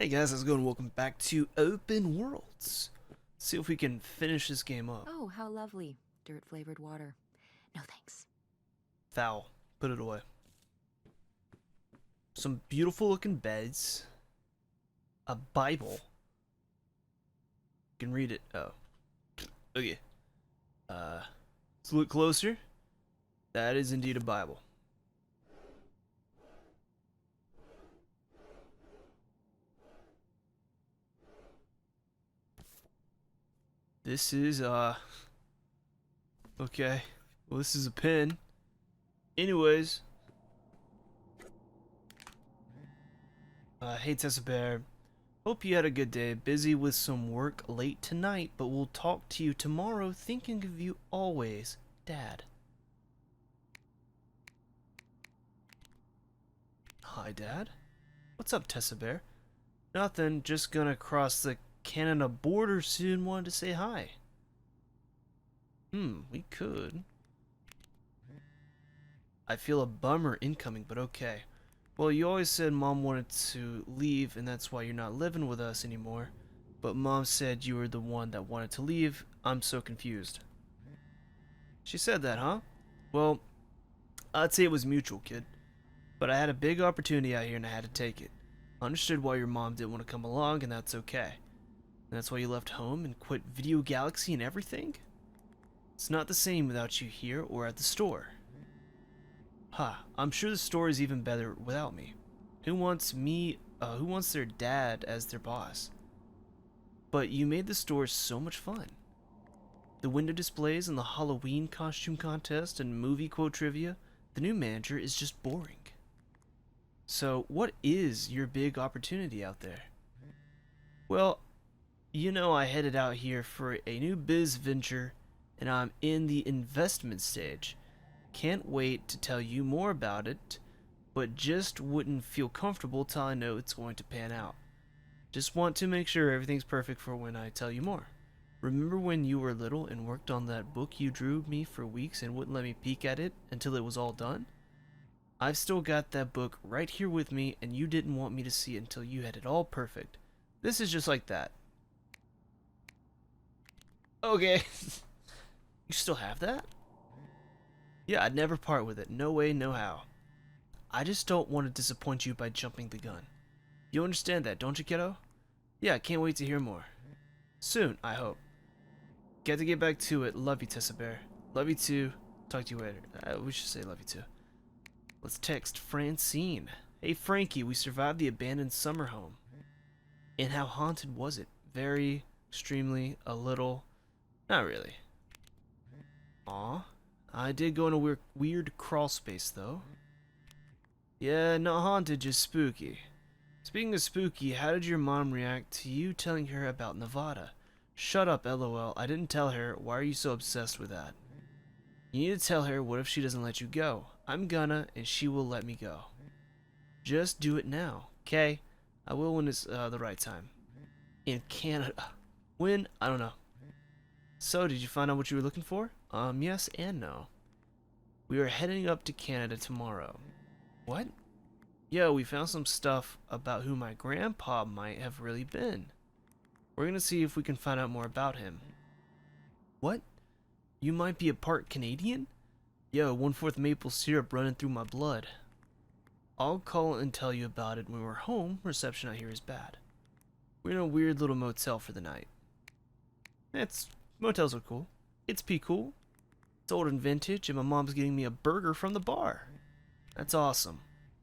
Hey guys, how's it going? Welcome back to Open Worlds. Let's see if we can finish this game up. Oh, how lovely. Dirt-flavored water. No thanks. Foul. Put it away. Some beautiful looking beds. A Bible. You can read it. Oh. Okay. Let's look closer. That is indeed a Bible. This is, okay. Well, this is a pen. Anyways. Hey Tessa Bear. Hope you had a good day. Busy with some work late tonight, but we'll talk to you tomorrow. Thinking of you always, Dad. Hi, Dad. What's up, Tessa Bear? Nothing, just gonna cross the Canada border soon. Wanted to say hi. We could. I feel a bummer incoming, but okay. Well, you always said Mom wanted to leave, and that's why you're not living with us anymore. But Mom said you were the one that wanted to leave. I'm so confused. She said that, huh? Well, I'd say it was mutual, kid. But I had a big opportunity out here and I had to take it. Understood why your mom didn't want to come along, and that's okay. And that's why you left home and quit Video Galaxy and everything? It's not the same without you here or at the store. I'm sure the store is even better without me. Who wants their dad as their boss? But you made the store so much fun. The window displays and the Halloween costume contest and movie quote trivia, the new manager is just boring. So, what is your big opportunity out there? Well, I headed out here for a new biz venture and I'm in the investment stage. Can't wait to tell you more about it, but just wouldn't feel comfortable till I know it's going to pan out. Just want to make sure everything's perfect for when I tell you more. Remember when you were little and worked on that book you drew me for weeks and wouldn't let me peek at it until it was all done? I've still got that book right here with me, and you didn't want me to see it until you had it all perfect. This is just like that. Okay. You still have that? Yeah, I'd never part with it. No way, no how. I just don't want to disappoint you by jumping the gun. You understand that, don't you, kiddo? Yeah, can't wait to hear more. Soon, I hope. Got to get back to it. Love you, Tessa Bear. Love you too. Talk to you later. We should say love you too. Let's text Francine. Hey Frankie, we survived the abandoned summer home. And how haunted was it? Very, extremely, a little. Not really. Aw. I did go in a weird crawl space though. Yeah, not haunted, just spooky. Speaking of spooky, how did your mom react to you telling her about Nevada? Shut up, lol. I didn't tell her. Why are you so obsessed with that? You need to tell her. What if she doesn't let you go? I'm gonna, and she will let me go. Just do it now, okay? I will when it's the right time. In Canada. When? I don't know. So, did you find out what you were looking for? Yes and no. We are heading up to Canada tomorrow. What? Yeah, we found some stuff about who my grandpa might have really been. We're gonna see if we can find out more about him. What? You might be a part Canadian? Yo, 1/4 maple syrup running through my blood. I'll call and tell you about it when we're home. Reception out here is bad. We're in a weird little motel for the night. Motels are cool. It's P cool. It's old and vintage, and my mom's getting me a burger from the bar. That's awesome.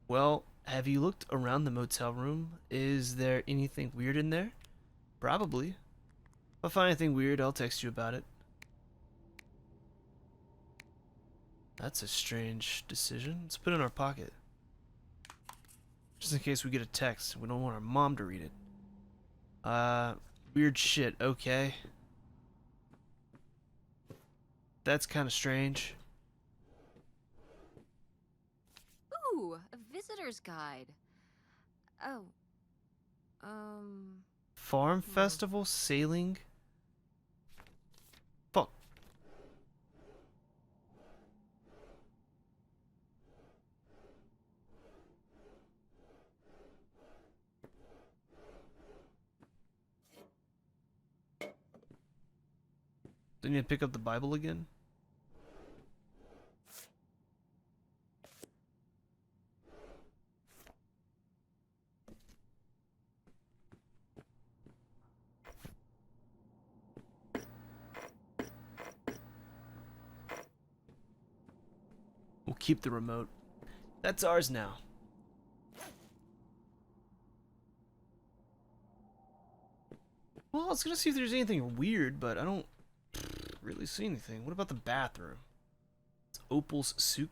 Well, have you looked around the motel room? Is there anything weird in there? Probably. If I find anything weird, I'll text you about it. That's a strange decision. Let's put it in our pocket. Just in case we get a text. We don't want our mom to read it. Weird shit, okay. That's kind of strange. Ooh, a visitor's guide. Oh, um, Farm hmm. festival, sailing. Fuck. Do you need to pick up the Bible again? We'll keep the remote. That's ours now. Well, I was gonna see if there's anything weird, but I don't really see anything. What about the bathroom? It's Opal's suit.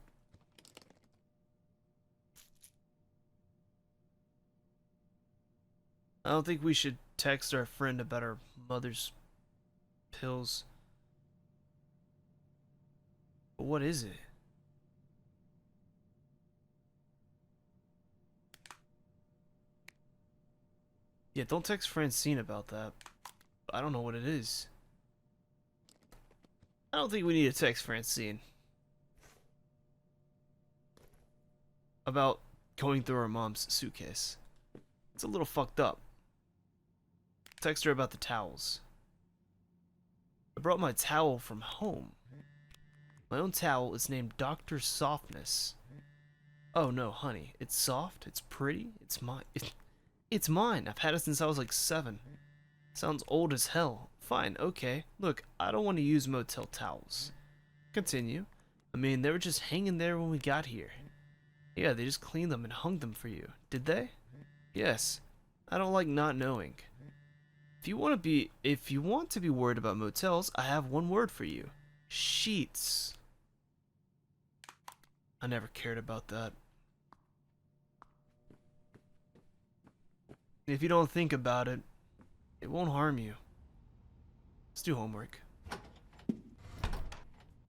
I don't think we should text our friend about our mother's pills. But what is it? Yeah, don't text Francine about that. I don't know what it is. I don't think we need to text Francine about going through our mom's suitcase. It's a little fucked up. Text her about the towels. I brought my towel from home. My own towel is named Dr. Softness. Oh no, honey. It's soft, it's pretty, it's mine. It's mine. I've had it since I was like 7. Sounds old as hell. Fine, okay. Look, I don't want to use motel towels. Continue. I mean, they were just hanging there when we got here. Yeah, they just cleaned them and hung them for you. Did they? Yes. I don't like not knowing. If you want to be worried about motels, I have one word for you. Sheets. I never cared about that. If you don't think about it, it won't harm you. Let's do homework.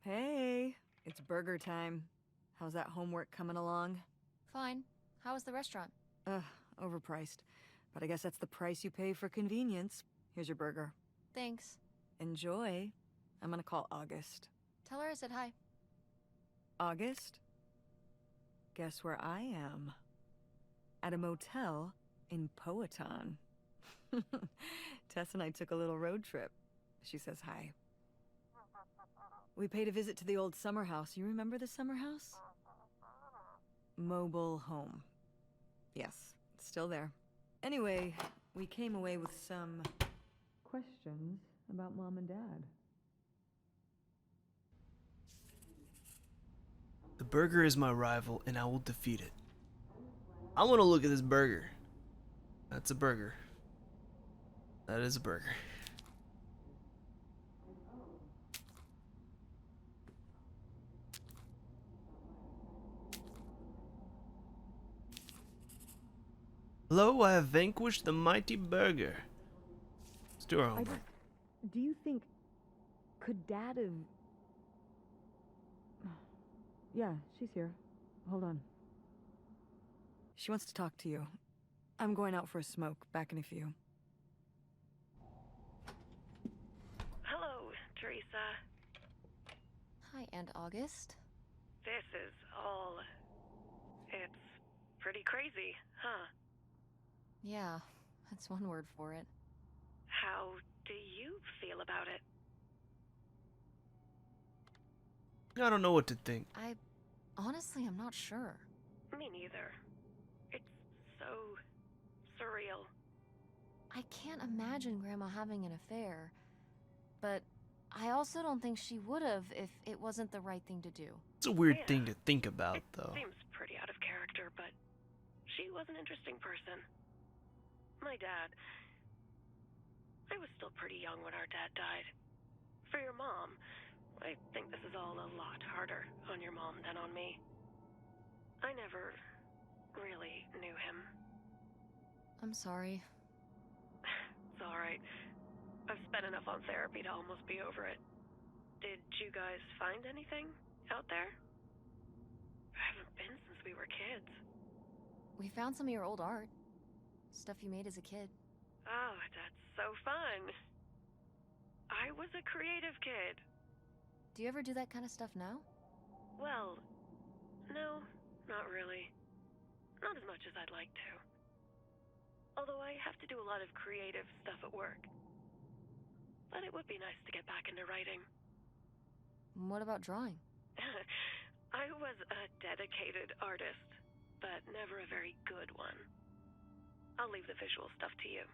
Hey, it's burger time. How's that homework coming along? Fine. How was the restaurant? Ugh, overpriced. But I guess that's the price you pay for convenience. Here's your burger. Thanks. Enjoy. I'm gonna call August. Tell her I said hi. August? Guess where I am? At a motel in Powhatan. Tess and I took a little road trip. She says hi. We paid a visit to the old summer house. You remember the summer house? Mobile home. Yes, it's still there. Anyway, we came away with some questions about Mom and Dad. The burger is my rival, and I will defeat it. I want to look at this burger. That's a burger. That is a burger. Lo, I have vanquished the mighty burger. Let's do our homework. Do you think... Could Dad have... Yeah, she's here. Hold on. She wants to talk to you. I'm going out for a smoke. Back in a few. Hello, Teresa. Hi, Aunt August. This is all... It's pretty crazy, huh? Yeah, that's one word for it. How do you feel about it? I don't know what to think. Honestly, I'm not sure. Me neither. It's so surreal. I can't imagine Grandma having an affair, but I also don't think she would have if it wasn't the right thing to do. It's a weird Yeah. thing to think about, It though. seems pretty out of character, but she was an interesting person. My dad... I was still pretty young when our dad died. For your mom, I think this is all a lot harder on your mom than on me. I never really knew him. I'm sorry. It's alright. I've spent enough on therapy to almost be over it. Did you guys find anything out there? I haven't been since we were kids. We found some of your old art. Stuff you made as a kid. Oh, that's so fun. I was a creative kid. Do you ever do that kind of stuff now? Well, no, not really. Not as much as I'd like to. Although I have to do a lot of creative stuff at work. but it would be nice to get back into writing. What about drawing? I was a dedicated artist, but never a very good one. I'll leave the visual stuff to you.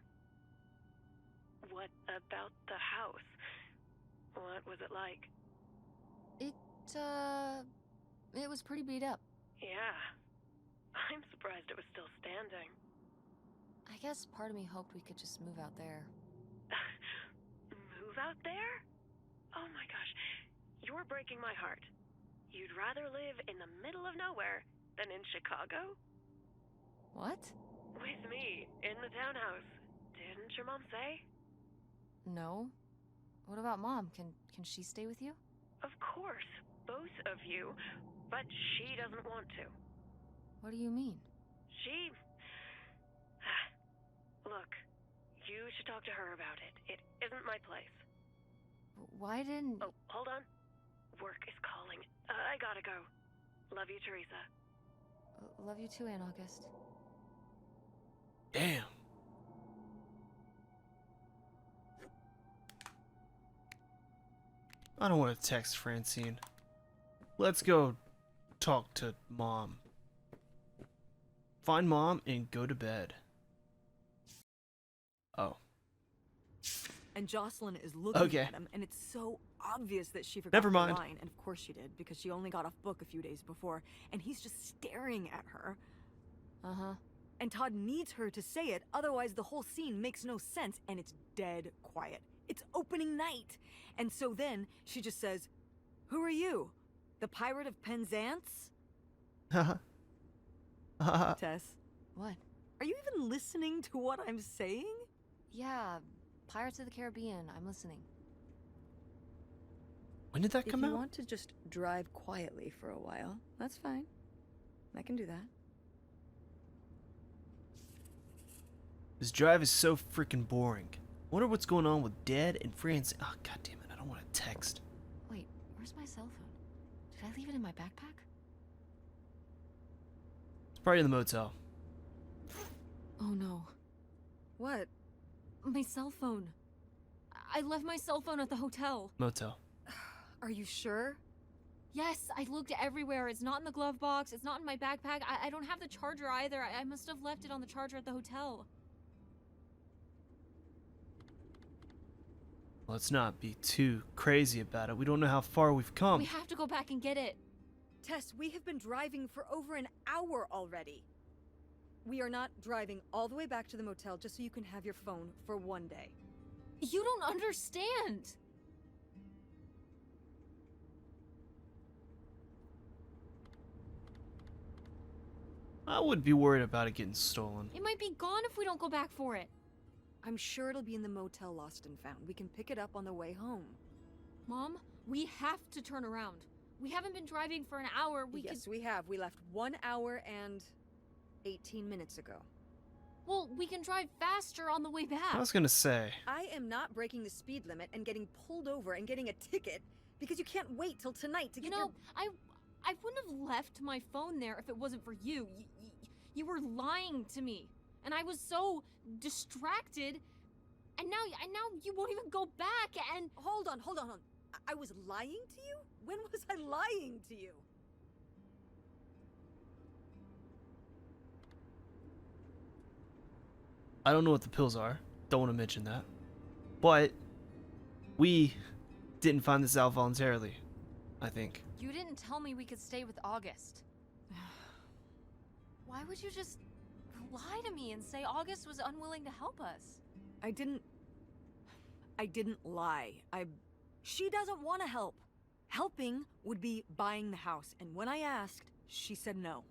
What about the house? What was it like? It was pretty beat up. Yeah. I'm surprised it was still standing. I guess part of me hoped we could just move out there. Move out there? Oh my gosh. You're breaking my heart. You'd rather live in the middle of nowhere than in Chicago? What? With me, in the townhouse. Didn't your mom say? No. What about Mom? Can she stay with you? Of course, both of you, but she doesn't want to. What do you mean? She... Look, you should talk to her about it. It isn't my place. Why didn't... Oh, hold on. Work is calling. I gotta go. Love you, Teresa. Love you too, Aunt August. Damn. I don't want to text Francine. Let's go talk to Mom. Find Mom and go to bed. Oh. And Jocelyn is looking Okay. at him, and it's so obvious that she forgot Never the mind. line. And of course she did, because she only got off book a few days before, and he's just staring at her. Uh-huh. And Todd needs her to say it, otherwise the whole scene makes no sense, and it's dead quiet. It's opening night. And so then she just says, "Who are you? The Pirate of Penzance?" Tess, What? are you even listening to what I'm saying? Yeah, Pirates of the Caribbean. I'm listening. When did that If come you out? want to just drive quietly for a while, that's fine. I can do that. This drive is so freaking boring. Wonder what's going on with Dad and Francine. Oh, god damn it! I don't want to text. Wait, where's my cell phone? Did I leave it in my backpack? It's probably in the motel. Oh no. What? My cell phone. I left my cell phone at the hotel. Motel. Are you sure? Yes, I looked everywhere. It's not in the glove box. It's not in my backpack. I don't have the charger either. I must have left it on the charger at the hotel. Let's not be too crazy about it. We don't know how far we've come. We have to go back and get it. Tess, we have been driving for over an hour already. We are not driving all the way back to the motel just so you can have your phone for one day. You don't understand. I would be worried about it getting stolen. It might be gone if we don't go back for it. I'm sure it'll be in the motel Lost and Found. We can pick it up on the way home. Mom, we have to turn around. We haven't been driving for an hour. Yes, we have. We left 1 hour and 18 minutes ago. Well, we can drive faster on the way back. I was gonna say. I am not breaking the speed limit and getting pulled over and getting a ticket because you can't wait till tonight to You get know, I wouldn't have left my phone there if it wasn't for you. You were lying to me, and I was so distracted. And now you won't even go back. And Hold on. I was lying to you? When was I lying to you? I don't know what the pills are. Don't want to mention that. But we didn't find this out voluntarily, I think. you didn't tell me we could stay with August. Why would you just lie to me and say August was unwilling to help us? I didn't lie. She doesn't want to help. Helping would be buying the house, and when I asked, she said no.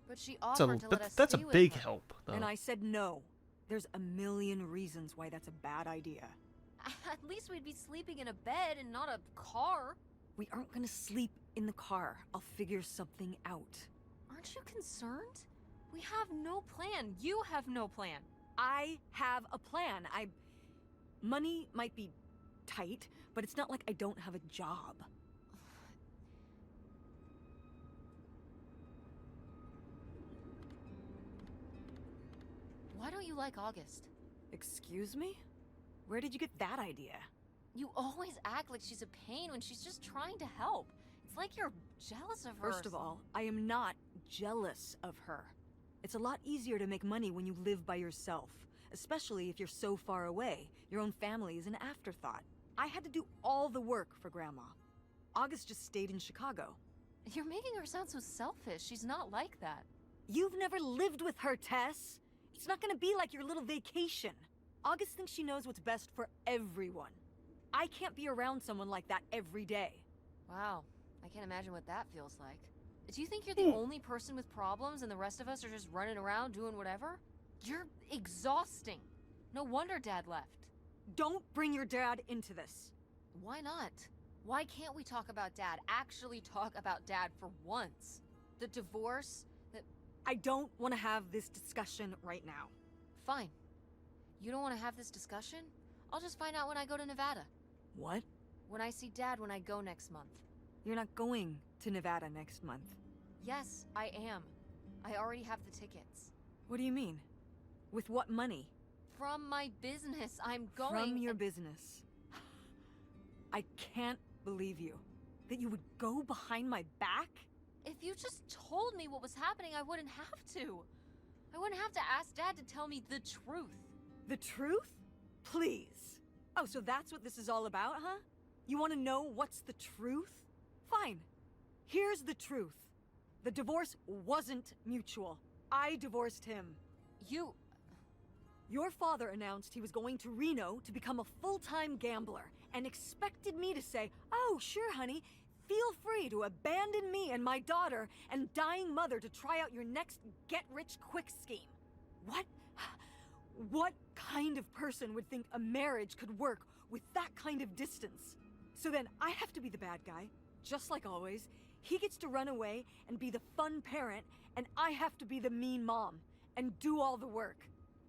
But she That's a, offered to let us that's a stay with big her. help, though. And I said no. There's a million reasons why that's a bad idea. At least we'd be sleeping in a bed and not a car. We aren't gonna sleep in the car. I'll figure something out. Aren't you concerned? We have no plan. You have no plan. I have a plan. Money might be tight, but it's not like I don't have a job. Why don't you like August? Excuse me? Where did you get that idea? You always act like she's a pain when she's just trying to help. It's like you're jealous of her. First of all, I am not jealous of her. It's a lot easier to make money when you live by yourself, especially if you're so far away. Your own family is an afterthought. I had to do all the work for Grandma. August just stayed in Chicago. You're making her sound so selfish. She's not like that. You've never lived with her, Tess. It's not gonna be like your little vacation. August thinks she knows what's best for everyone. I can't be around someone like that every day. Wow, I can't imagine what that feels like. Do you think you're the only person with problems and the rest of us are just running around doing whatever? You're exhausting. No wonder Dad left. Don't bring your dad into this. Why not? Why can't we talk about Dad? Actually talk about Dad for once? The divorce? I don't want to have this discussion right now. Fine. You don't want to have this discussion? I'll just find out when I go to Nevada. What? When I see Dad when I go next month. You're not going to Nevada next month. Yes, I am. I already have the tickets. What do you mean? With what money? From my business, I'm going. From your business. I can't believe you. That you would go behind my back? If you just told me what was happening, I wouldn't have to. I wouldn't have to ask Dad to tell me the truth. The truth? Please. Oh, so that's what this is all about, huh? You want to know what's the truth? Fine. Here's the truth. The divorce wasn't mutual. I divorced him. You... Your father announced he was going to Reno to become a full-time gambler and expected me to say, "Oh, sure, honey, feel free to abandon me and my daughter and dying mother to try out your next get-rich-quick scheme." What? What kind of person would think a marriage could work with that kind of distance? So then I have to be the bad guy, just like always. He gets to run away and be the fun parent, and I have to be the mean mom and do all the work.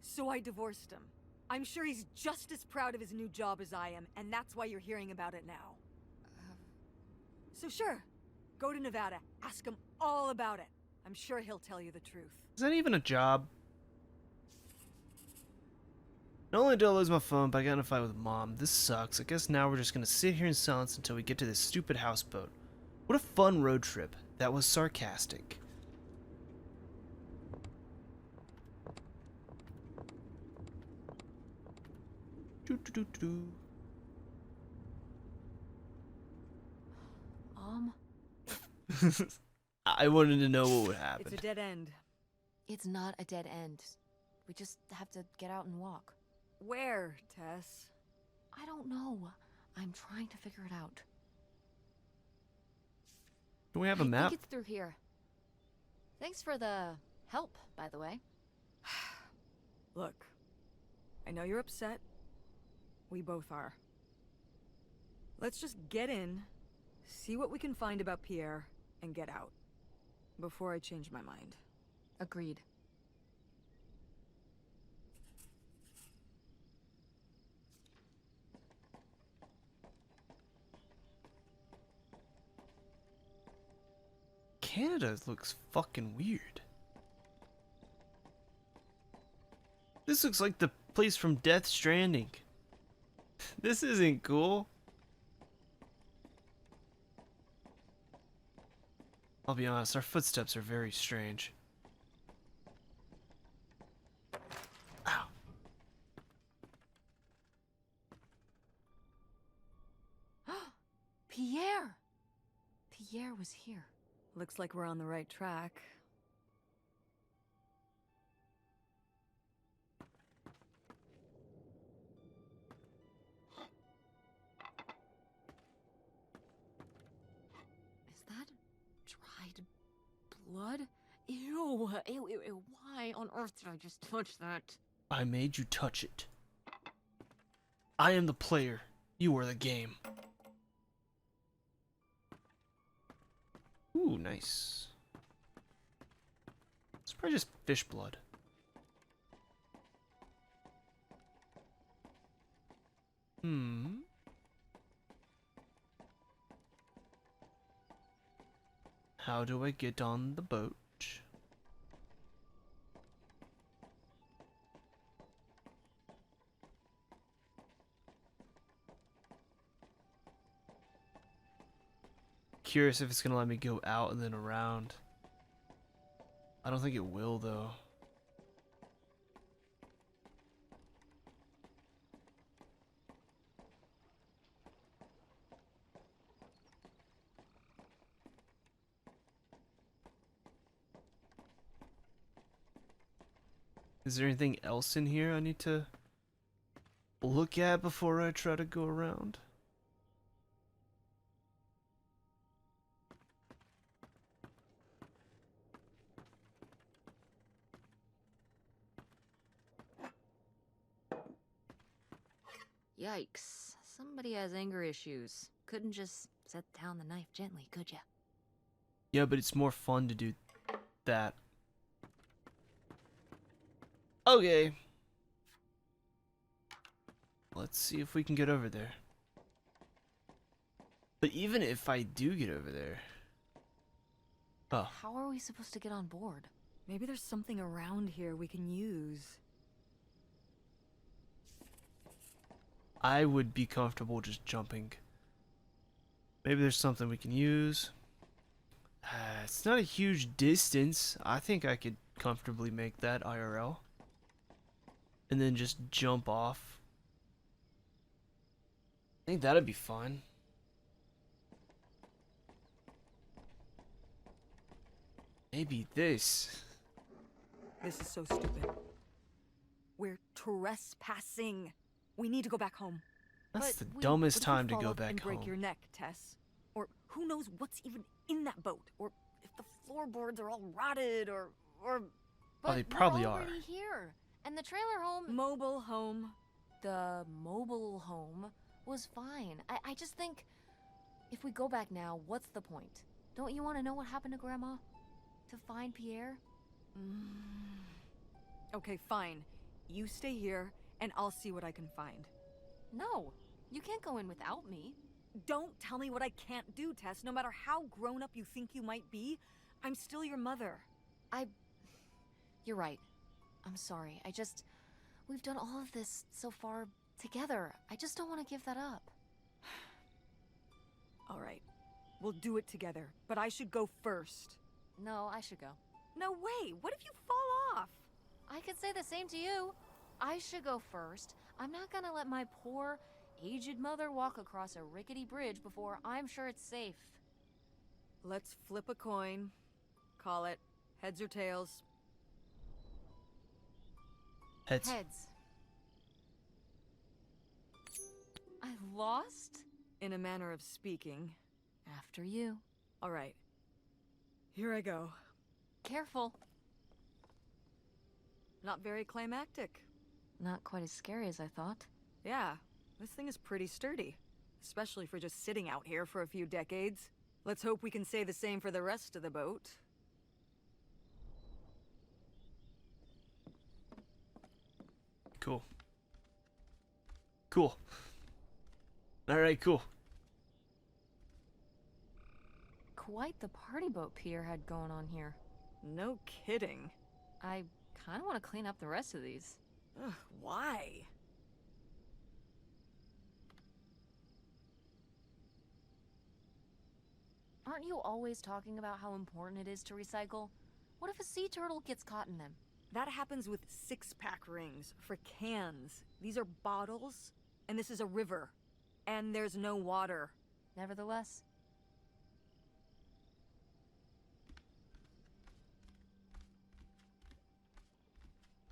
So I divorced him. I'm sure he's just as proud of his new job as I am, and that's why you're hearing about it now. So sure, go to Nevada, ask him all about it. I'm sure he'll tell you the truth. Is that even a job? Not only did I lose my phone, but I got in a fight with Mom. This sucks. I guess now we're just gonna sit here in silence until we get to this stupid houseboat. What a fun road trip. That was sarcastic. Doo-doo-doo-doo. I wanted to know what would happen. It's a dead end. It's not a dead end. We just have to get out and walk. Where, Tess? I don't know. I'm trying to figure it out. Do we have a I map? think it's through here. Thanks for the help, by the way. Look, I know you're upset. We both are. Let's just get in, see what we can find about Pierre, and get out. Before I change my mind. Agreed. Canada looks fucking weird. This looks like the place from Death Stranding. This isn't cool. I'll be honest, our footsteps are very strange. Ow. Pierre! Pierre was here. Looks like we're on the right track. Is that dried blood? Ew, ew, ew, ew. Why on earth did I just touch that? I made you touch it. I am the player. You are the game. Ooh, nice. It's probably just fish blood. How do I get on the boat? Curious if it's gonna let me go out and then around. I don't think it will though. Is there anything else in here I need to look at before I try to go around? Yikes. Somebody has anger issues. Couldn't just set down the knife gently, could ya? Yeah, but it's more fun to do that. Okay. Let's see if we can get over there. But even if I do get over there... Oh. How are we supposed to get on board? Maybe there's something around here we can use. I would be comfortable just jumping. Maybe there's something we can use. It's not a huge distance. I think I could comfortably make that IRL. And then just jump off. I think that'd be fun. Maybe this. This is so stupid. We're trespassing. We need to go back home. That's But the what dumbest if you time to fall go off back and break home. your neck, Tess? Or who knows what's even in that boat? Or if the floorboards are all rotted, or Oh, they probably we're are. already here. And the trailer home... mobile home. The mobile home was fine. I just think... If we go back now, what's the point? Don't you want to know what happened to Grandma? To find Pierre? Okay, fine. You stay here, and I'll see what I can find. No. You can't go in without me. Don't tell me what I can't do, Tess. No matter how grown up you think you might be, I'm still your mother. You're right. I'm sorry. We've done all of this so far together. I just don't want to give that up. All right. We'll do it together, but I should go first. No, I should go. No way! What if you fall off? I could say the same to you. I should go first. I'm not gonna let my poor, aged mother walk across a rickety bridge before I'm sure it's safe. Let's flip a coin. Call it heads or tails. Heads. Heads. I lost? In a manner of speaking. After you. All right. Here I go. Careful. Not very climactic. Not quite as scary as I thought. Yeah, this thing is pretty sturdy. Especially for just sitting out here for a few decades. Let's hope we can say the same for the rest of the boat. Cool. Cool. Alright, cool. Quite the party boat Pierre had going on here. No kidding. I kind of want to clean up the rest of these. Ugh, why? Aren't you always talking about how important it is to recycle? What if a sea turtle gets caught in them? That happens with six-pack rings for cans. These are bottles, and this is a river. And there's no water. Nevertheless,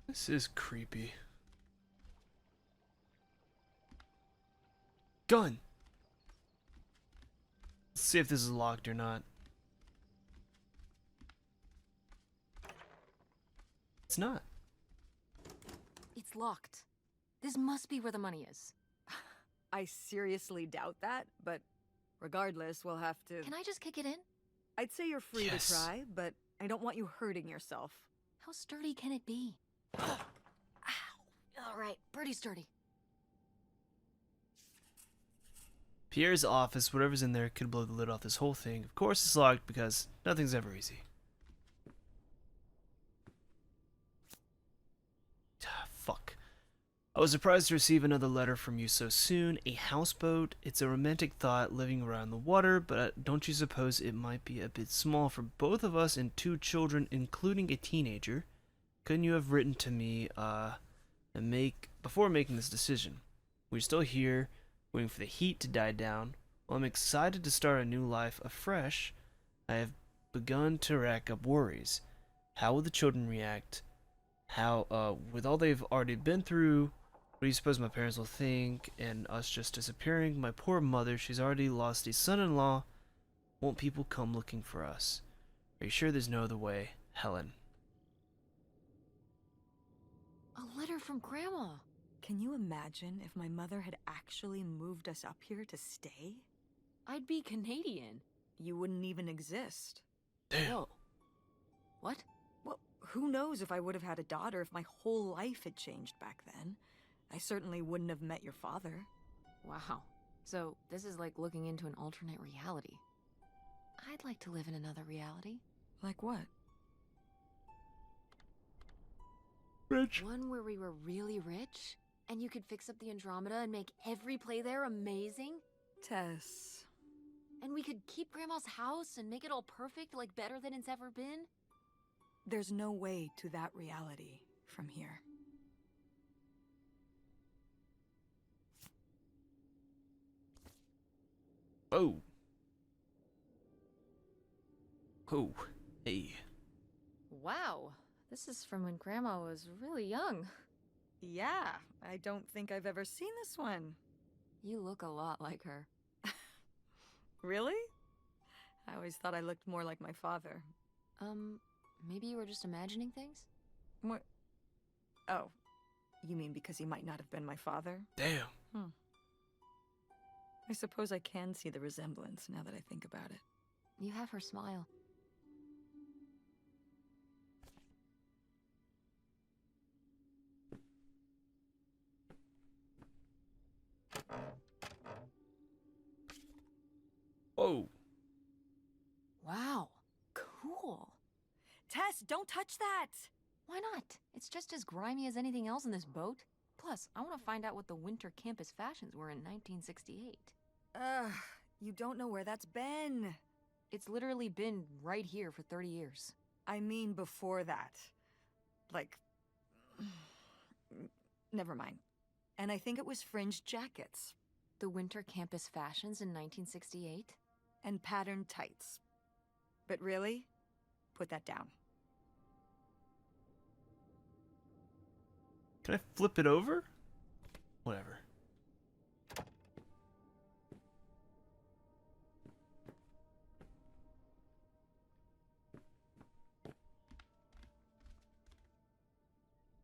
This is creepy. Gun! Let's see if this is locked or not. It's not. it's locked. This must be where the money is. I seriously doubt that, but regardless, we'll have to... Can I just kick it in? I'd say you're free Yes. to try, but I don't want you hurting yourself. How sturdy can it be? Ow. All right, pretty sturdy. Pierre's office, whatever's in there, could blow the lid off this whole thing. Of course it's locked because nothing's ever easy. Fuck. I was surprised to receive another letter from you so soon. A houseboat. It's a romantic thought living around the water, but don't you suppose it might be a bit small for both of us and 2 children, including a teenager? Couldn't you have written to me, before making this decision? We're still here, waiting for the heat to die down. While I'm excited to start a new life afresh, I have begun to rack up worries. How will the children react? How, with all they've already been through, what do you suppose my parents will think? And us just disappearing? My poor mother, she's already lost a son-in-law. Won't people come looking for us? Are you sure there's no other way? Helen. A letter from Grandma. Can you imagine if my mother had actually moved us up here to stay? I'd be Canadian. You wouldn't even exist. Damn. Whoa. What? Well, who knows if I would have had a daughter if my whole life had changed back then. I certainly wouldn't have met your father. Wow. So, this is like looking into an alternate reality. I'd like to live in another reality. Like what? Rich. One where we were really rich, and you could fix up the Andromeda and make every play there amazing. Tess. And we could keep Grandma's house and make it all perfect, like better than it's ever been. There's no way to that reality from here. Oh. Oh. Hey. Wow. This is from when Grandma was really young. Yeah, I don't think I've ever seen this one. You look a lot like her. Really? I always thought I looked more like my father. Maybe you were just imagining things? What? Oh, you mean because he might not have been my father? Damn. I suppose I can see the resemblance now that I think about it. You have her smile. Oh. Wow. Cool. Tess, don't touch that! Why not? It's just as grimy as anything else in this boat. Plus, I want to find out what the winter campus fashions were in 1968. Ugh, you don't know where that's been. It's literally been right here for 30 years. I mean before that. Like... Never mind. And I think it was fringed jackets. The winter campus fashions in 1968? And patterned tights. But really? Put that down. Can I flip it over? Whatever.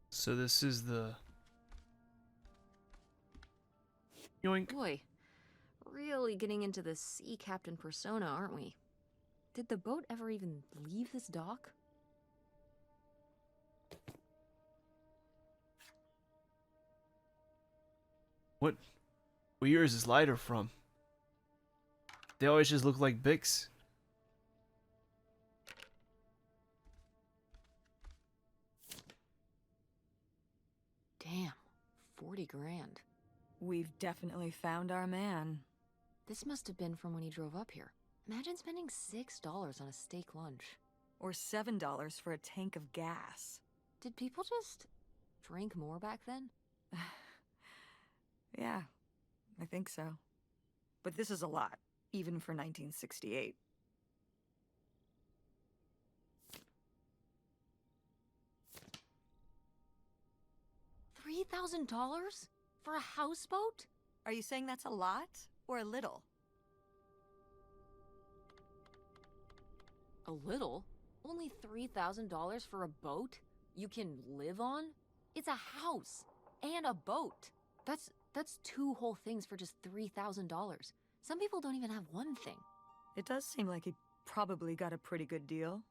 So this is the... Yoink. Boy, really getting into the sea captain persona, aren't we? Did the boat ever even leave this dock? What year is this lighter from? They always just look like Bics. Damn, 40 grand. We've definitely found our man. This must have been from when he drove up here. Imagine spending $6 on a steak lunch. Or $7 for a tank of gas. Did people just drink more back then? Yeah, I think so. But this is a lot, even for 1968. $3,000? For a houseboat? Are you saying that's a lot or a little? A little? Only $3,000 for a boat you can live on? It's a house and a boat. That's 2 whole things for just $3,000. Some people don't even have one thing. It does seem like he probably got a pretty good deal.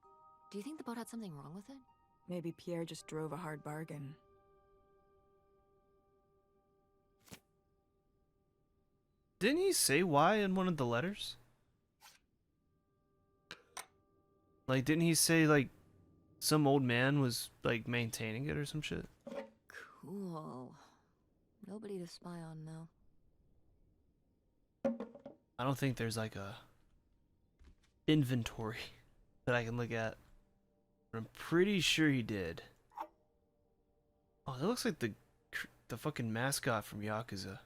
Do you think the boat had something wrong with it? Maybe Pierre just drove a hard bargain. Didn't he say why in one of the letters? Like, didn't he say, like, some old man was, like, maintaining it or some shit? Cool. Nobody to spy on, though. I don't think there's like a inventory that I can look at. But I'm pretty sure he did. Oh, that looks like the fucking mascot from Yakuza.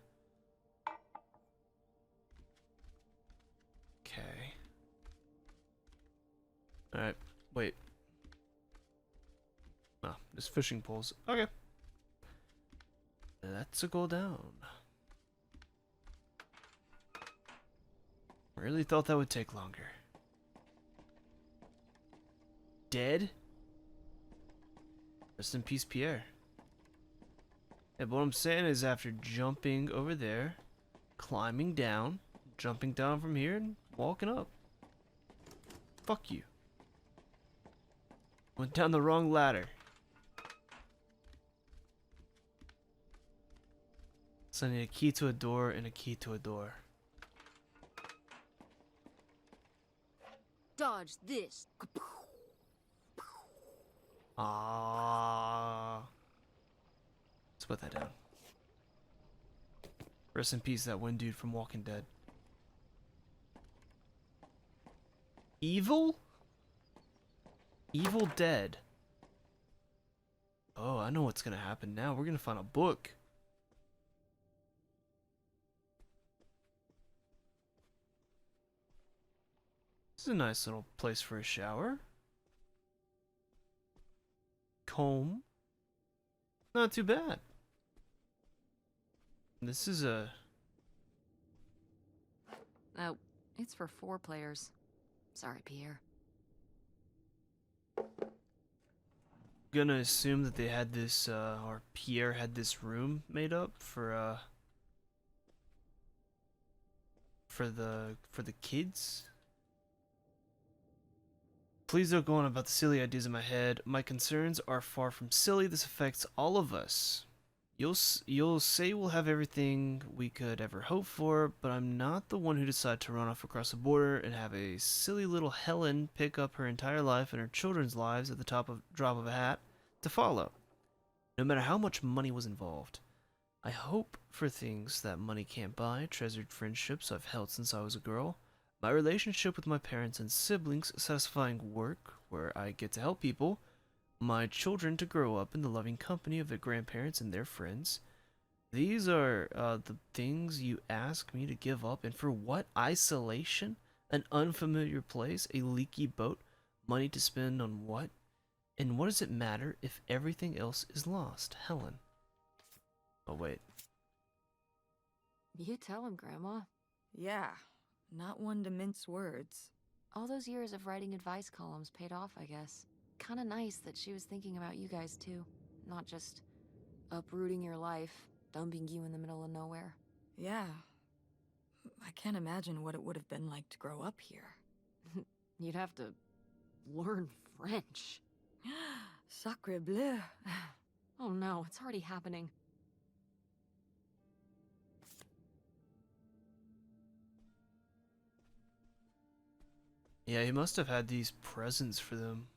Okay. Alright, wait. Oh, there's fishing poles. Okay. Let's go down. Really thought that would take longer. Dead? Rest in peace, Pierre. Yeah, but what I'm saying is after jumping over there, climbing down, jumping down from here, and walking up. Fuck you. Went down the wrong ladder. So I need a key to a door and a key to a door. Dodge this. Ah. Let's put that down. Rest in peace, that one dude from Walking Dead. Evil? Evil Dead. Oh, I know what's gonna happen now. We're gonna find a book. This is a nice little place for a shower. Comb. Not too bad. This is a... Oh, it's for 4 players. Sorry, Pierre. Gonna assume that they had this, or Pierre had this room made up for the kids. Please don't go on about the silly ideas in my head. My concerns are far from silly. This affects all of us. You'll say we'll have everything we could ever hope for, but I'm not the one who decided to run off across the border and have a silly little Helen pick up her entire life and her children's lives at the drop of a hat to follow, no matter how much money was involved. I hope for things that money can't buy, treasured friendships I've held since I was a girl, my relationship with my parents and siblings, satisfying work where I get to help people, my children to grow up in the loving company of their grandparents and their friends. These are the things you ask me to give up, and for what? Isolation? An unfamiliar place? A leaky boat? Money to spend on what? And what does it matter if everything else is lost? Helen. Oh, wait. You tell him, Grandma. Yeah, not one to mince words. All those years of writing advice columns paid off, I guess. Kinda nice that she was thinking about you guys, too. Not just uprooting your life, dumping you in the middle of nowhere. Yeah. I can't imagine what it would have been like to grow up here. You'd have to learn French. Sacre bleu. Oh no, it's already happening. Yeah, he must have had these presents for them.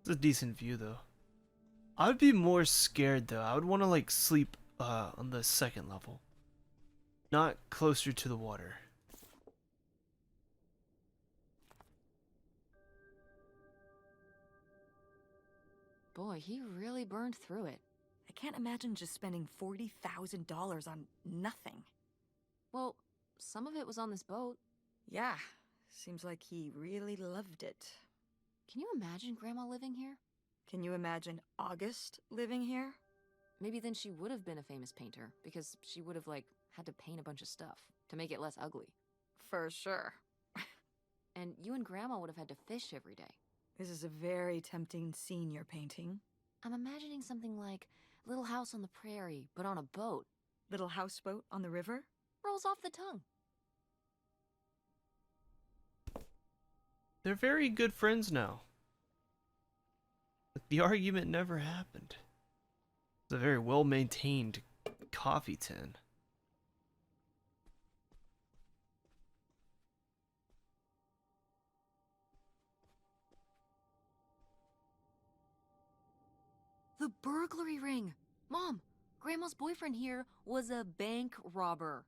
It's a decent view, though. I would be more scared, though. I would want to, like, sleep on the second level. Not closer to the water. Boy, he really burned through it. I can't imagine just spending $40,000 on nothing. Well, some of it was on this boat. Yeah, seems like he really loved it. Can you imagine Grandma living here? Can you imagine August living here? Maybe then she would have been a famous painter, because she would have, like, had to paint a bunch of stuff to make it less ugly. For sure. And you and Grandma would have had to fish every day. This is a very tempting scene you're painting. I'm imagining something like Little House on the Prairie, but on a boat. Little houseboat on the river? Rolls off the tongue. They're very good friends now. Like, the argument never happened. It's a very well-maintained coffee tin. The burglary ring! Mom, Grandma's boyfriend here was a bank robber.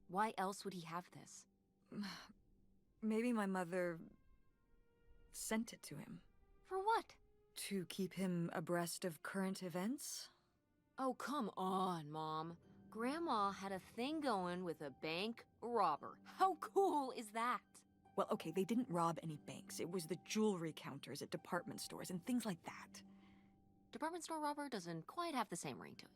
Why else would he have this? Maybe my mother sent it to him. For what? To keep him abreast of current events? Oh, come on, Mom. Grandma had a thing going with a bank robber. How cool is that? Well, okay, they didn't rob any banks. It was the jewelry counters at department stores and things like that. Department store robber doesn't quite have the same ring to it.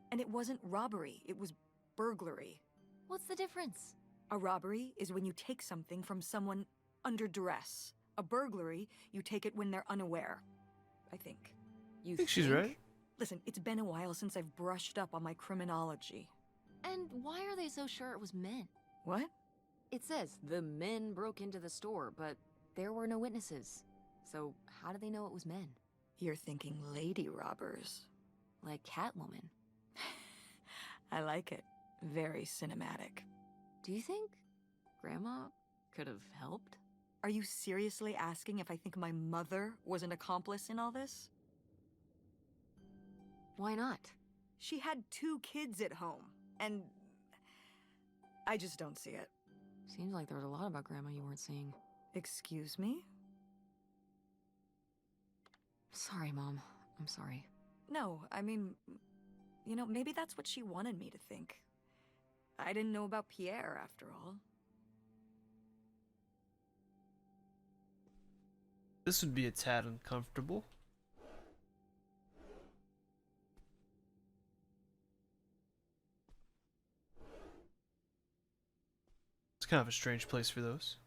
And it wasn't robbery, it was burglary. What's the difference? A robbery is when you take something from someone under duress. A burglary, you take it when they're unaware. I think. You I think she's right. Listen, it's been a while since I've brushed up on my criminology. And why are they so sure it was men? What? It says the men broke into the store, but there were no witnesses. So how do they know it was men? You're thinking lady robbers. Like Catwoman. I like it. Very cinematic. Do you think Grandma could have helped? Are you seriously asking if I think my mother was an accomplice in all this? Why not? She had 2 kids at home, and I just don't see it. Seems like there was a lot about Grandma you weren't seeing. Excuse me? Sorry, Mom. I'm sorry. No, I mean, you know, maybe that's what she wanted me to think. I didn't know about Pierre, after all. This would be a tad uncomfortable. It's kind of a strange place for those.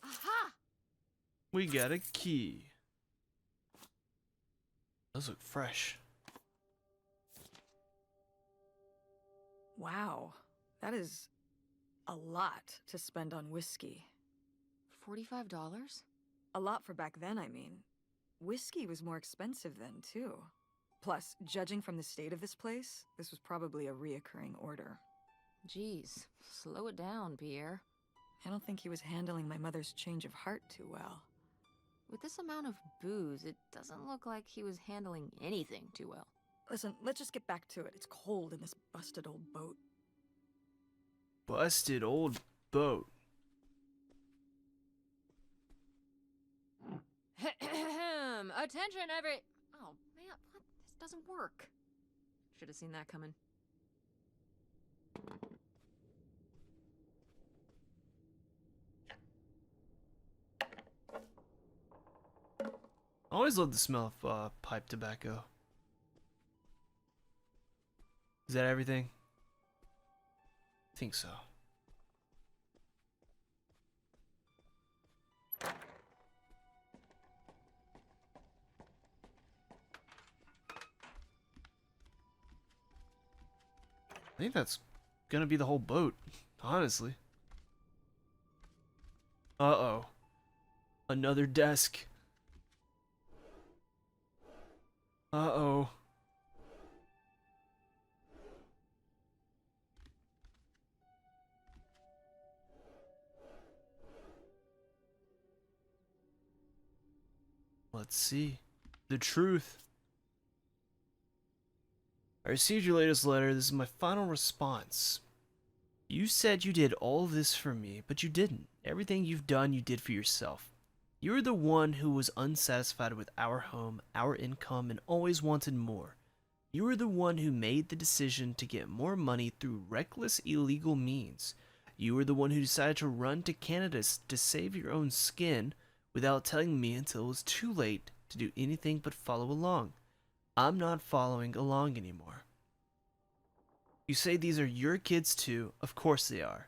Aha! We got a key. Those look fresh. Wow, that is a lot to spend on whiskey. $45? A lot for back then, I mean. Whiskey was more expensive then, too. Plus, judging from the state of this place, this was probably a reoccurring order. Jeez, slow it down, Pierre. I don't think he was handling my mother's change of heart too well. With this amount of booze, it doesn't look like he was handling anything too well. Listen, let's just get back to it. It's cold in this busted old boat. Busted old boat. Attention, every... Oh, man, what? This doesn't work. Should have seen that coming. I always love the smell of pipe tobacco. Is that everything? I think so. I think that's gonna be the whole boat, honestly. Uh-oh. Another desk. Uh-oh. Let's see. The truth. I received your latest letter. This is my final response. You said you did all this for me, but you didn't. Everything you've done, you did for yourself. You were the one who was unsatisfied with our home, our income, and always wanted more. You were the one who made the decision to get more money through reckless, illegal means. You were the one who decided to run to Canada to save your own skin without telling me until it was too late to do anything but follow along. I'm not following along anymore. You say these are your kids too. Of course they are.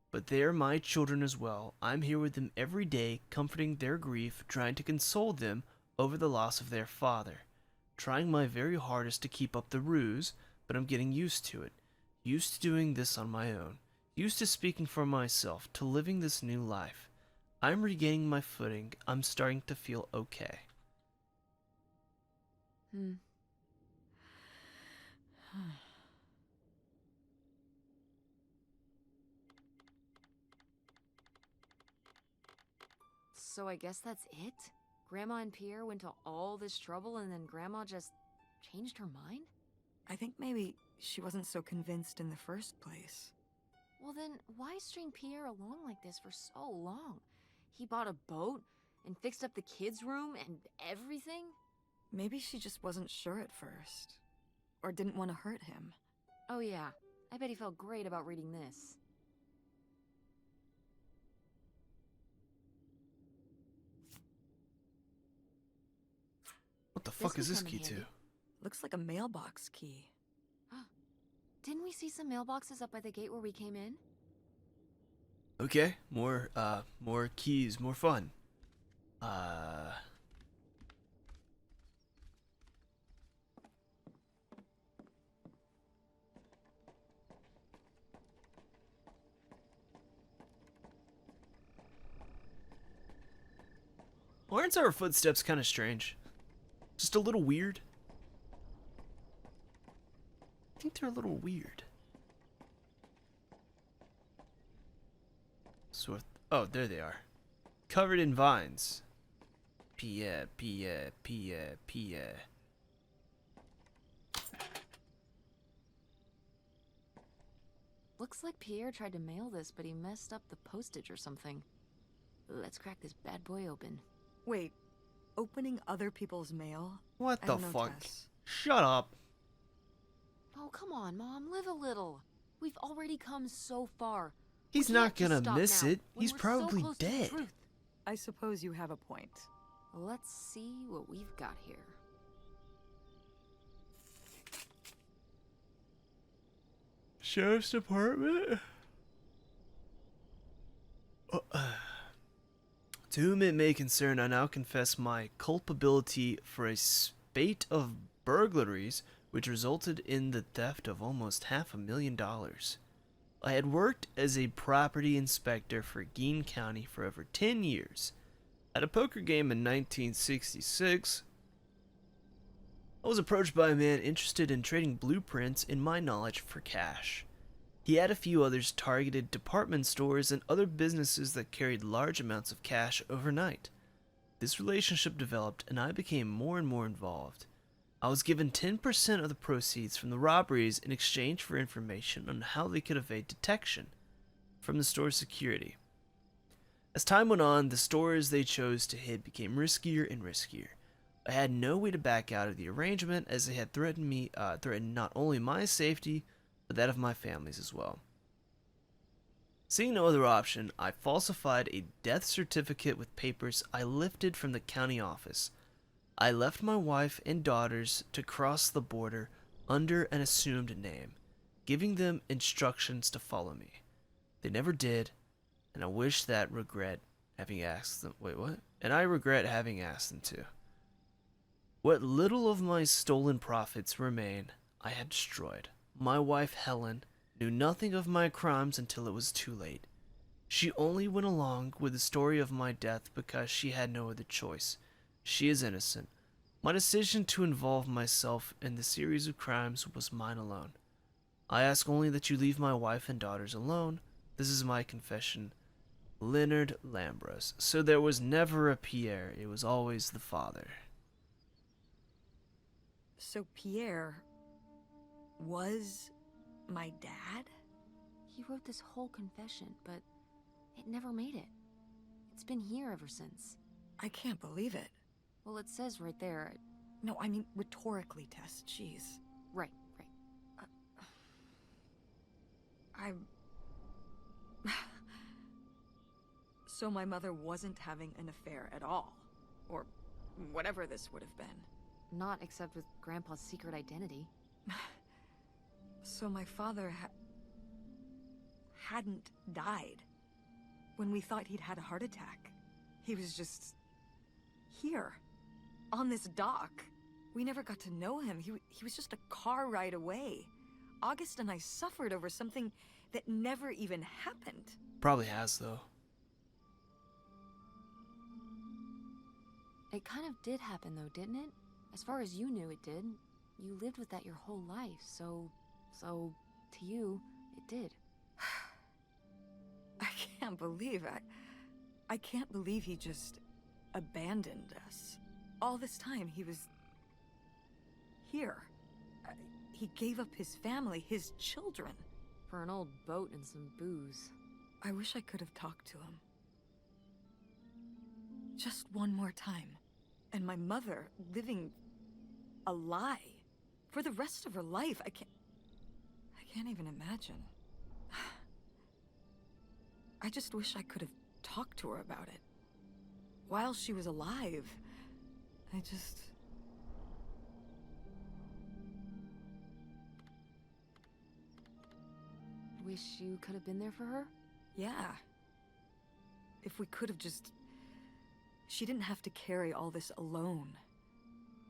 But they are my children as well. I'm here with them every day, comforting their grief, trying to console them over the loss of their father. trying my very hardest to keep up the ruse, but I'm getting used to it. Used to doing this on my own. Used to speaking for myself, to living this new life. I'm regaining my footing. I'm starting to feel okay. So I guess that's it? Grandma and Pierre went to all this trouble and then Grandma just changed her mind? I think maybe she wasn't so convinced in the first place. Well then, why string Pierre along like this for so long? He bought a boat and fixed up the kids' room and everything? Maybe she just wasn't sure at first. Or didn't want to hurt him. Oh yeah, I bet he felt great about reading this. What the fuck is would this come in key to? handy. Looks like a mailbox key. Didn't we see some mailboxes up by the gate where we came in? Okay, more keys, more fun. Aren't our footsteps kind of strange? Just a little weird? I think they're a little weird. Oh, there they are. Covered in vines. Pierre. Looks like Pierre tried to mail this, but he messed up the postage or something. Let's crack this bad boy open. Wait, opening other people's mail? What I the don't know, fuck? Tess. Shut up. Oh, come on, Mom, live a little. We've already come so far. He's We not can't just gonna stop miss now, it. when He's we're so probably close to the dead. truth. I suppose you have a point. Let's see what we've got here. Sheriff's Department? To whom it may concern, I now confess my culpability for a spate of burglaries which resulted in the theft of almost $500,000. I had worked as a property inspector for Gein County for over 10 years. At a poker game in 1966, I was approached by a man interested in trading blueprints in my knowledge for cash. He had a few others targeted department stores and other businesses that carried large amounts of cash overnight. This relationship developed and I became more and more involved. I was given 10% of the proceeds from the robberies in exchange for information on how they could evade detection from the store's security. As time went on, the stores they chose to hit became riskier and riskier. I had no way to back out of the arrangement as they had threatened not only my safety, but that of my family's as well. Seeing no other option, I falsified a death certificate with papers I lifted from the county office. I left my wife and daughters to cross the border under an assumed name, giving them instructions to follow me. They never did, and I regret having asked them. Wait, what? And I regret having asked them to. What little of my stolen profits remain, I had destroyed. My wife, Helen, knew nothing of my crimes until it was too late. She only went along with the story of my death because she had no other choice. She is innocent. My decision to involve myself in the series of crimes was mine alone. I ask only that you leave my wife and daughters alone. This is my confession. Leonard Lambros. So there was never a Pierre. It was always the father. So Pierre was my dad? He wrote this whole confession, but it never made it. It's been here ever since. I can't believe it. Well, it says right there. No, I mean rhetorically, Tess. Jeez. Right. So my mother wasn't having an affair at all. Or whatever this would have been. Not except with Grandpa's secret identity. So my father hadn't died. When we thought he'd had a heart attack, he was just here, on this dock, We never got to know him. He was just a car ride away. August and I suffered over something that never even happened. Probably has, though. It kind of did happen, though, didn't it? As far as you knew, it did. You lived with that your whole life, so to you, it did. I can't believe I can't believe he just abandoned us. All this time, he was here. He gave up his family, his children. For an old boat and some booze. I wish I could have talked to him. Just one more time. And my mother living a lie for the rest of her life. I can't even imagine. I just wish I could have talked to her about it. While she was alive. Wish you could have been there for her? Yeah. If we could have just... She didn't have to carry all this alone.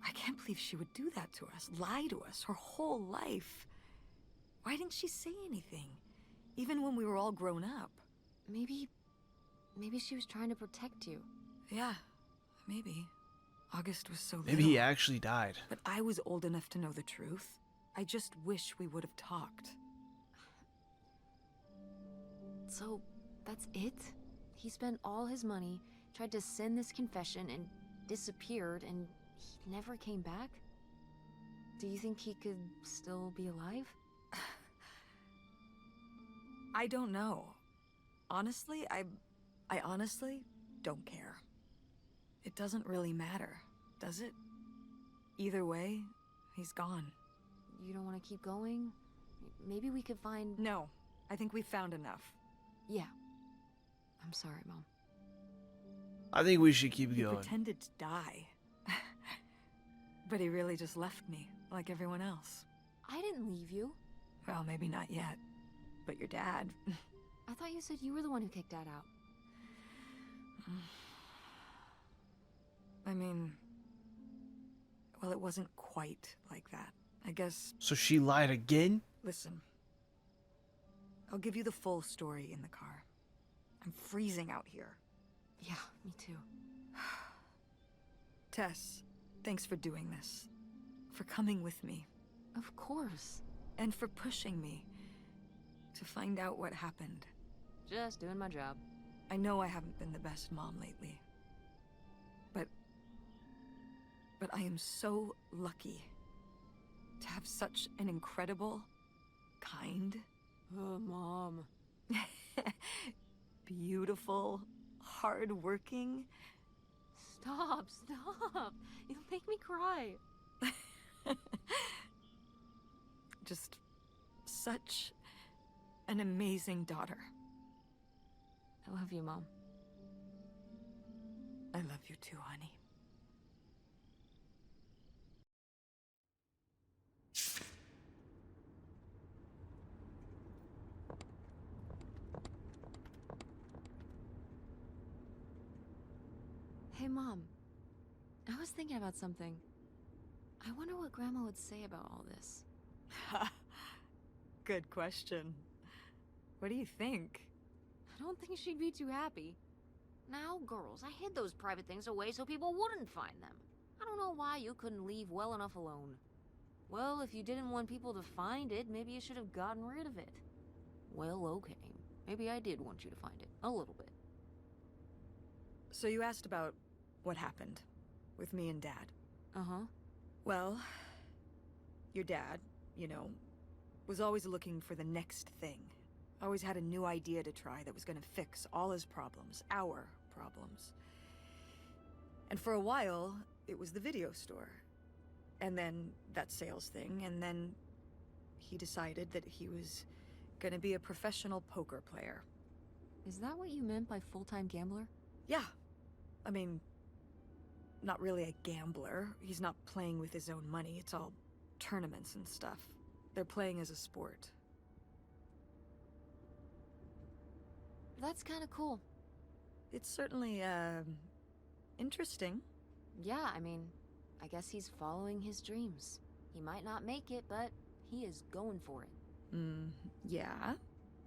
I can't believe she would do that to us, lie to us, her whole life. Why didn't she say anything? Even when we were all grown up. Maybe she was trying to protect you. Yeah, maybe. August was so little. Maybe he actually died. But I was old enough to know the truth. I just wish we would have talked. So, that's it? He spent all his money, tried to send this confession, and disappeared, and he never came back? Do you think he could still be alive? I don't know. Honestly, I honestly don't care. It doesn't really matter, does it? Either way, he's gone. You don't want to keep going? Maybe we could find... No, I think we found enough. Yeah. I'm sorry, Mom. I think we should keep He going. pretended to die. But he really just left me, like everyone else. I didn't leave you. Well, maybe not yet. But your dad... I thought you said you were the one who kicked Dad out. I mean... Well, it wasn't quite like that. I guess... So she lied again? Listen. I'll give you the full story in the car. I'm freezing out here. Yeah, me too. Tess, thanks for doing this. For coming with me. Of course. And for pushing me to find out what happened. Just doing my job. I know I haven't been the best mom lately. But I am so lucky to have such an incredible, kind, Oh, Mom. beautiful, hardworking... Stop. You'll make me cry. just such an amazing daughter. I love you, Mom. I love you too, honey. Hey, Mom. I was thinking about something. I wonder what Grandma would say about all this. Good question. What do you think? I don't think she'd be too happy. Now, girls, I hid those private things away so people wouldn't find them. I don't know why you couldn't leave well enough alone. Well, if you didn't want people to find it, maybe you should have gotten rid of it. Well, okay. Maybe I did want you to find it. A little bit. So you asked about what happened with me and Dad. Uh-huh. Well, your dad, you know, was always looking for the next thing. Always had a new idea to try that was gonna fix all his problems, our problems. And for a while, it was the video store. And then that sales thing, and then he decided that he was gonna be a professional poker player. Is that what you meant by full-time gambler? Yeah. I mean, not really a gambler. He's not playing with his own money. It's all tournaments and stuff. They're playing as a sport. That's kind of cool. It's certainly, interesting. Yeah, I mean, I guess he's following his dreams. He might not make it, but he is going for it. Yeah.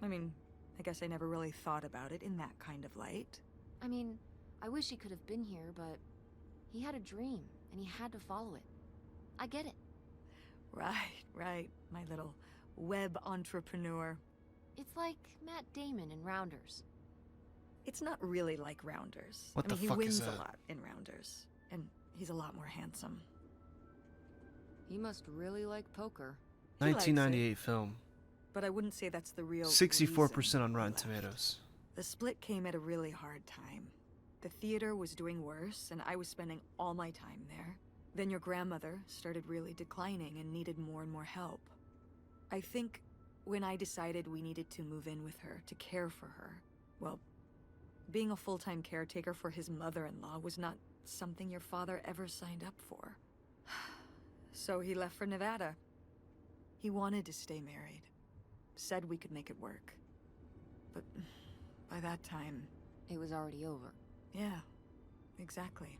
I mean, I guess I never really thought about it in that kind of light. I mean, I wish he could have been here, but he had a dream, and he had to follow it. I get it. Right, my little web entrepreneur. It's like Matt Damon in Rounders. It's not really like Rounders. What I the mean, fuck he is wins that? a lot in Rounders, and he's a lot more handsome. He must really like poker. He likes 1998 film. But I wouldn't say that's the real 64% reason on he Rotten left. Tomatoes. The split came at a really hard time. The theater was doing worse, and I was spending all my time there. Then your grandmother started really declining and needed more and more help. I think when I decided we needed to move in with her to care for her, well, being a full-time caretaker for his mother-in-law was not something your father ever signed up for. So he left for Nevada. He wanted to stay married. Said we could make it work. But by that time... It was already over. Yeah, exactly.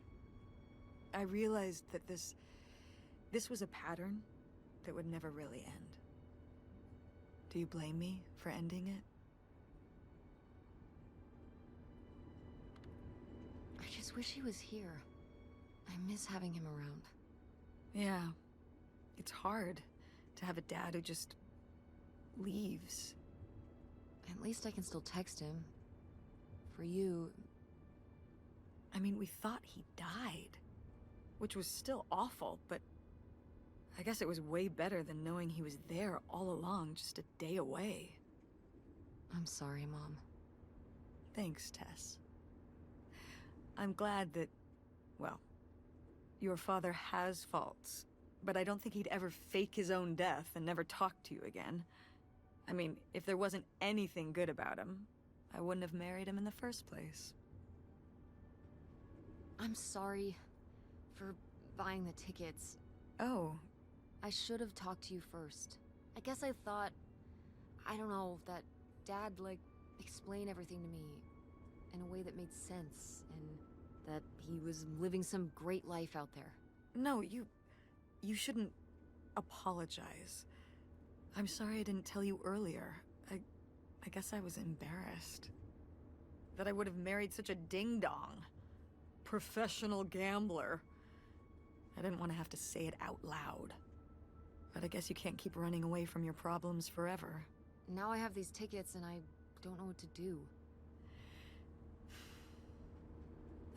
I realized that this was a pattern that would never really end. Do you blame me for ending it? I just wish he was here. I miss having him around. Yeah. It's hard to have a dad who just leaves. At least I can still text him. For you, I mean, we thought he died, which was still awful, but I guess it was way better than knowing he was there all along, just a day away. I'm sorry, Mom. Thanks, Tess. I'm glad that, well, your father has faults, but I don't think he'd ever fake his own death and never talk to you again. I mean, if there wasn't anything good about him, I wouldn't have married him in the first place. I'm sorry for buying the tickets. Oh, I should have talked to you first. I guess I thought, I don't know, that Dad, explain everything to me in a way that made sense, and that he was living some great life out there. no, you shouldn't apologize. I'm sorry I didn't tell you earlier. I guess I was embarrassed. That I would have married such a ding-dong. Professional gambler. I didn't want to have to say it out loud. But I guess you can't keep running away from your problems forever. Now I have these tickets and I don't know what to do.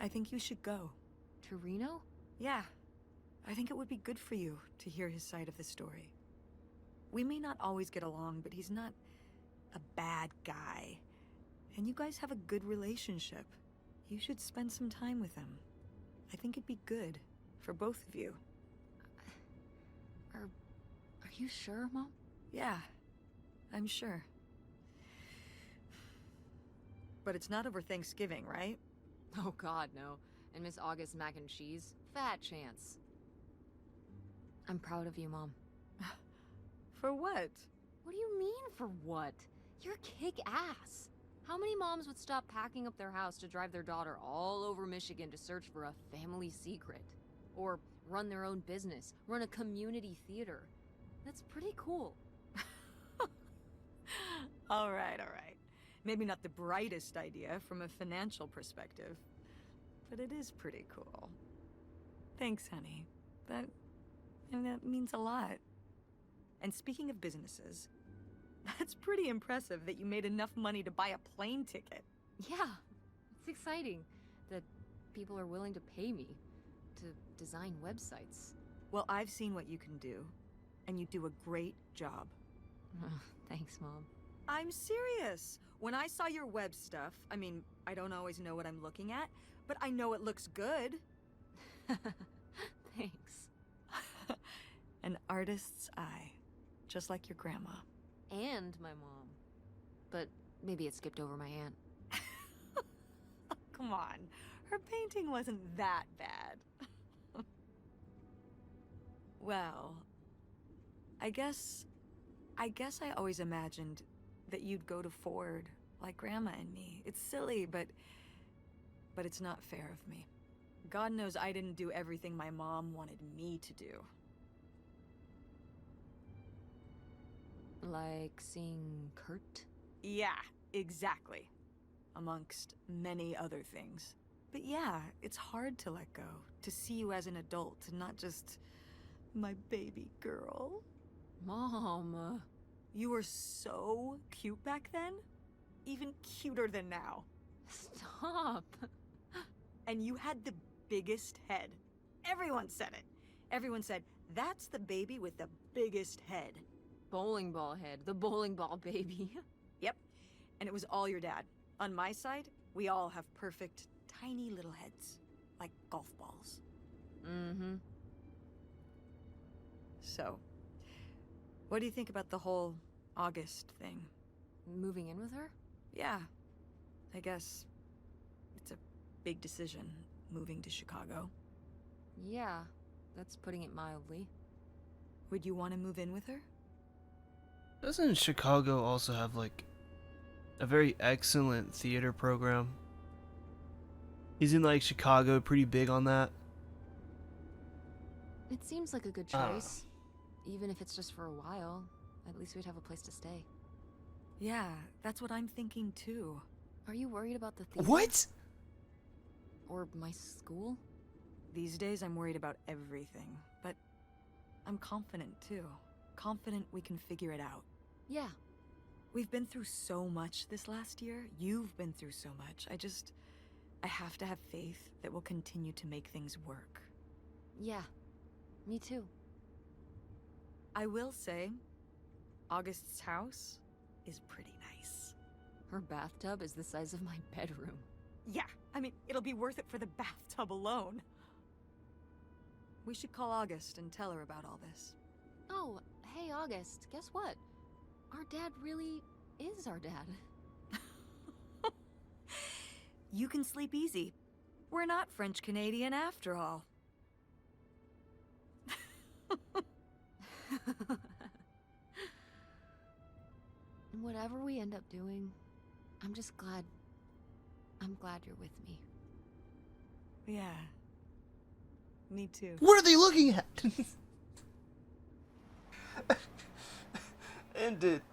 I think you should go. To Reno? Yeah. I think it would be good for you to hear his side of the story. We may not always get along, but he's not a bad guy. And you guys have a good relationship. You should spend some time with him. I think it'd be good for both of you. Are you sure, Mom? Yeah, I'm sure. But it's not over Thanksgiving, right? Oh God, no. And Miss August mac and cheese? Fat chance. I'm proud of you, Mom. For what? What do you mean, for what? You're kick-ass. How many moms would stop packing up their house to drive their daughter all over Michigan to search for a family secret? Or run their own business, run a community theater? That's pretty cool. All right. Maybe not the brightest idea from a financial perspective, but it is pretty cool. Thanks, honey. That means a lot. And speaking of businesses, that's pretty impressive that you made enough money to buy a plane ticket. Yeah, it's exciting that people are willing to pay me to design websites. Well, I've seen what you can do, and you do a great job. Thanks, Mom. I'm serious. When I saw your web stuff, I mean, I don't always know what I'm looking at, but I know it looks good. Thanks. An artist's eye, just like your grandma. And my mom. But maybe it skipped over my aunt. Come on, her painting wasn't that bad. Well, I guess I always imagined that you'd go to Ford, like Grandma and me. It's silly, but it's not fair of me. God knows I didn't do everything my mom wanted me to do. Like seeing Kurt? Yeah, exactly. Amongst many other things. But yeah, it's hard to let go. To see you as an adult, and not just my baby girl. Mom. You were so cute back then. Even cuter than now. Stop. And you had the biggest head. Everyone said it. Everyone said, that's the baby with the biggest head. Bowling ball head. The bowling ball baby. Yep. And it was all your dad. On my side, we all have perfect, tiny little heads. Like golf balls. Mm-hmm. So, what do you think about the whole August thing? Moving in with her? Yeah. I guess it's a big decision, moving to Chicago. Yeah, that's putting it mildly. Would you want to move in with her? Doesn't Chicago also have like a very excellent theater program? Isn't like Chicago pretty big on that? It seems like a good I don't know. choice. Even if it's just for a while, at least we'd have a place to stay. Yeah, that's what I'm thinking too. Are you worried about the theater? What? Or my school? These days I'm worried about everything, but I'm confident too. Confident we can figure it out. Yeah. We've been through so much this last year. You've been through so much. I have to have faith that we'll continue to make things work. Yeah. Me too. I will say, August's house is pretty nice. Her bathtub is the size of my bedroom. Yeah, I mean, it'll be worth it for the bathtub alone. We should call August and tell her about all this. Oh, hey August, guess what? Our dad really is our dad. You can sleep easy. We're not French Canadian after all. Whatever we end up doing, I'm glad you're with me. Yeah. Me too. What are they looking at? End it.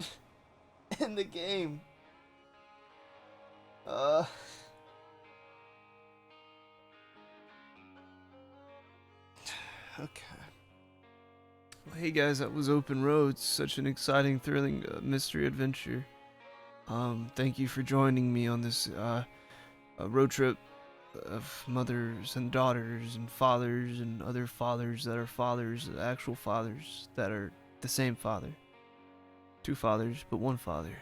End the game. Okay. Well, hey guys, that was Open Roads. Such an exciting, thrilling mystery adventure. Thank you for joining me on this road trip of mothers and daughters and fathers and other fathers that are fathers, actual fathers that are the same father. Two fathers, but one father.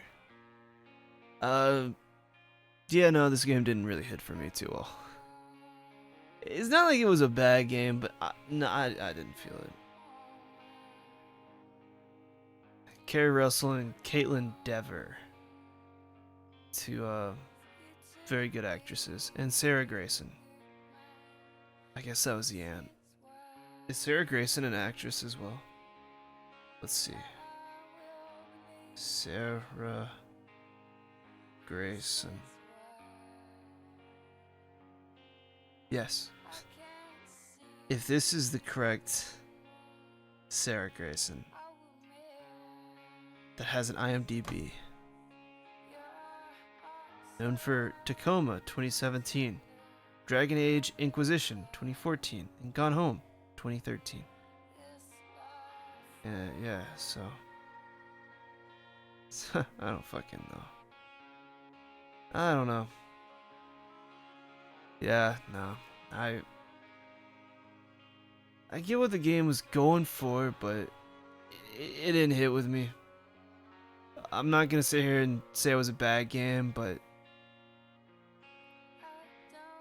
Yeah, no, this game didn't really hit for me too well. It's not like it was a bad game, but I didn't feel it. Carrie Russell and Caitlin Dever. Two very good actresses. And Sarah Grayson. I guess that was the aunt. Is Sarah Grayson an actress as well? Let's see. Sarah Grayson. Yes. If this is the correct Sarah Grayson that has an IMDb. Known for Tacoma 2017, Dragon Age Inquisition 2014, and Gone Home 2013. Yeah, so I don't fucking know. I don't know. Yeah, no. I get what the game was going for, but it didn't hit with me. I'm not gonna sit here and say it was a bad game, but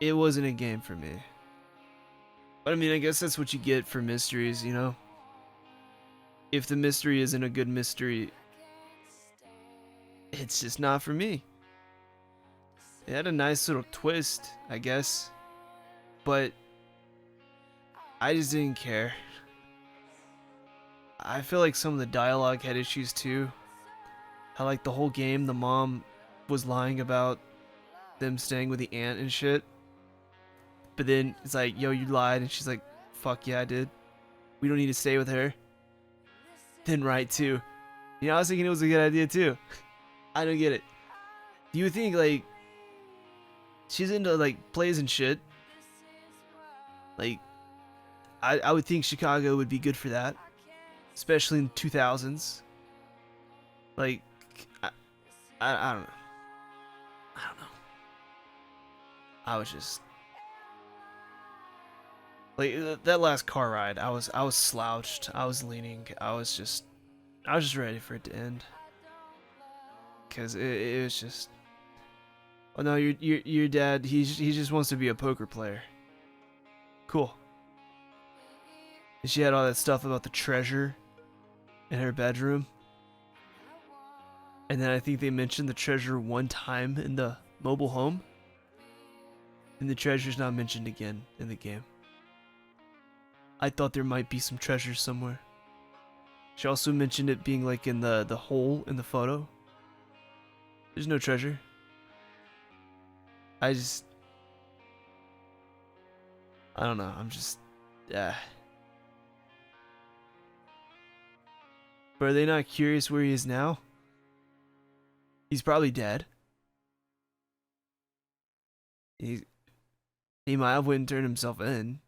it wasn't a game for me. But I mean, I guess that's what you get for mysteries, you know? If the mystery isn't a good mystery, it's just not for me. It had a nice little twist, I guess, but I just didn't care. I feel like some of the dialogue had issues too. How like the whole game the mom was lying about them staying with the aunt and shit. But then it's like, yo, you lied, and she's like, fuck yeah, I did. We don't need to stay with her. Then right too. You know, I was thinking it was a good idea too. I don't get it. Do you think like she's into like plays and shit? Like, I would think Chicago would be good for that, especially in the 2000s. Like, I don't know. I don't know. I was just like that last car ride. I was slouched. I was leaning. I was just ready for it to end. Cause it was just. Oh no, your dad. He just wants to be a poker player. Cool. And she had all that stuff about the treasure in her bedroom. And then I think they mentioned the treasure one time in the mobile home. And the treasure's not mentioned again in the game. I thought there might be some treasure somewhere. She also mentioned it being like in the hole in the photo. There's no treasure. I don't know. I'm just... But are they not curious where he is now? He's probably dead. He might have went and turned himself in.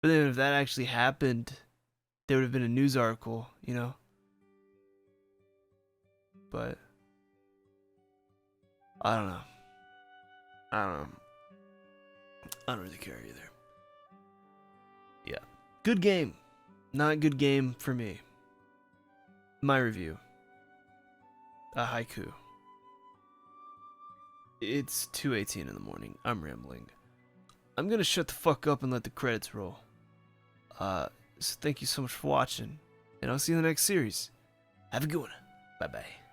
But then if that actually happened, there would have been a news article, you know? But I don't know. I don't really care either. Yeah. Good game. Not good game for me. My review. A haiku. It's 2:18 in the morning. I'm rambling. I'm gonna shut the fuck up and let the credits roll. So thank you so much for watching, and I'll see you in the next series. Have a good one. Bye bye.